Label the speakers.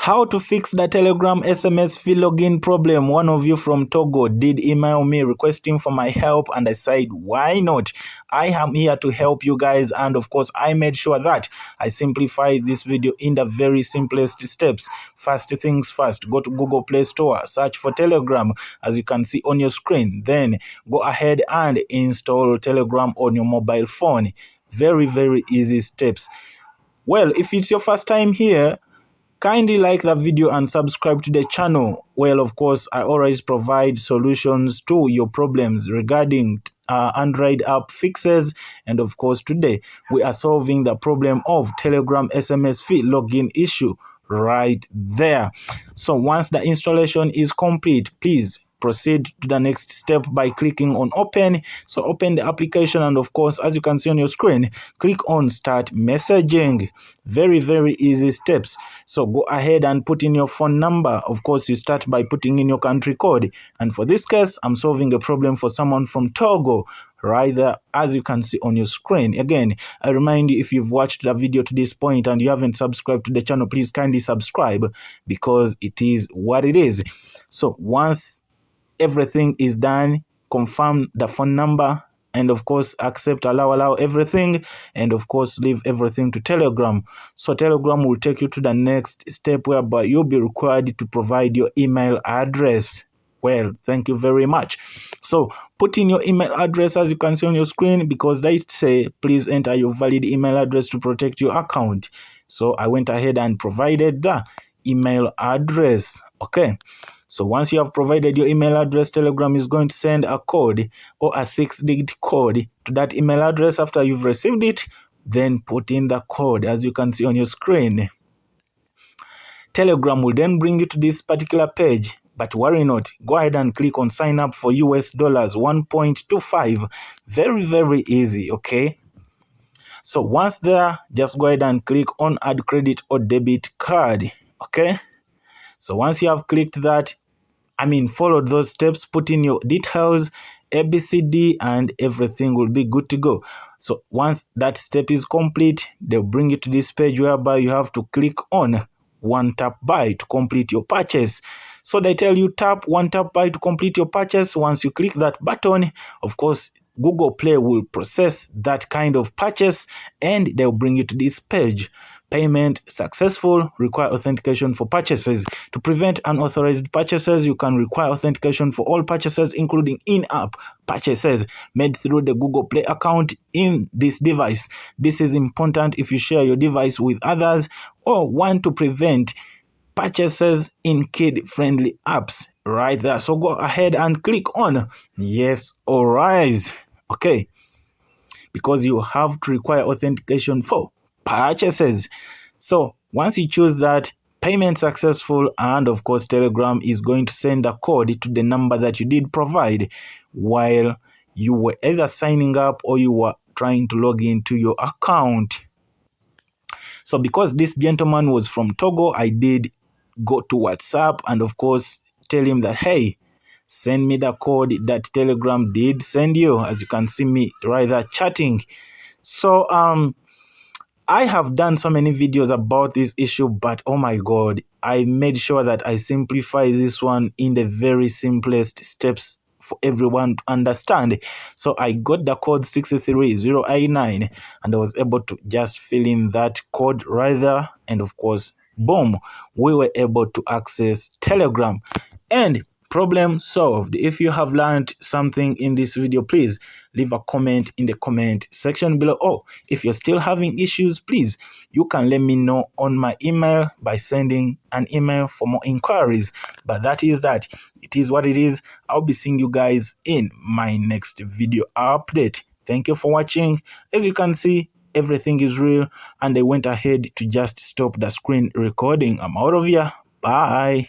Speaker 1: How to fix the Telegram SMS fee login problem. One of you from Togo did email me requesting for my help, and I said, why not? I am here to help you guys, and of course I made sure that I simplified this video in the very simplest steps. First things first, go to Google Play Store, search for Telegram as you can see on your screen. Then go ahead and install Telegram on your mobile phone. Very easy steps. Well, if it's your first time here, kindly like the video and subscribe to the channel. Well, of course, I always provide solutions to your problems regarding Android app fixes. And of course, today we are solving the problem of Telegram SMS fee login issue right there. So once the installation is complete, please proceed to the next step by clicking on open. So open the application, and of course, as you can see on your screen, click on start messaging. Very easy steps. So go ahead and put in your phone number. Of course, you start by putting in your country code, and for this case I'm solving a problem for someone from Togo right there as you can see on your screen. Again, I remind you, if you've watched the video to this point and you haven't subscribed to the channel, please kindly subscribe, because it is what it is. So once everything is done, confirm the phone number, and of course accept, allow everything, and of course leave everything to Telegram. So Telegram will take you to the next step, whereby you'll be required to provide your email address. Well, thank you very much. So put in your email address as you can see on your screen, because they say please enter your valid email address to protect your account. So I went ahead and provided the email address. Okay, so once you have provided your email address, Telegram is going to send a code, or a 6-digit code, to that email address. After you've received it, then put in the code as you can see on your screen. Telegram will then bring you to this particular page, but worry not, go ahead and click on sign up for US dollars 1.25. Very easy. Okay, so once there, just go ahead and click on add credit or debit card. Okay, so once you have clicked that, follow those steps, put in your details, ABCD, and everything will be good to go. So once that step is complete, they'll bring you to this page whereby you have to click on one tap buy to complete your purchase. So they tell you tap one tap buy to complete your purchase. Once you click that button, of course, Google Play will process that kind of purchase, and they'll bring you to this page. Payment successful, require authentication for purchases. To prevent unauthorized purchases, you can require authentication for all purchases, including in-app purchases made through the Google Play account in this device. This is important if you share your device with others or want to prevent purchases in kid-friendly apps right there. So go ahead and click on yes or rise. Okay, because you have to require authentication for purchases. So once you choose that, payment successful, and of course Telegram is going to send a code to the number that you did provide while you were either signing up or you were trying to log into your account. So because this gentleman was from Togo, I did go to WhatsApp and of course tell him that, hey, send me the code that Telegram did send you. As you can see me right there chatting. So I have done so many videos about this issue, but oh my god, I made sure that I simplify this one in the very simplest steps for everyone to understand. So I got the code 63089 and I was able to just fill in that code right there, and of course, boom, we were able to access Telegram. And problem solved. If you have learned something in this video, please leave a comment in the comment section below. Oh, if you're still having issues, please, you can let me know on my email by sending an email for more inquiries. But that is that. It is what it is. I'll be seeing you guys in my next video update. Thank you for watching. As you can see, everything is real, and I went ahead to just stop the screen recording. I'm out of here. Bye.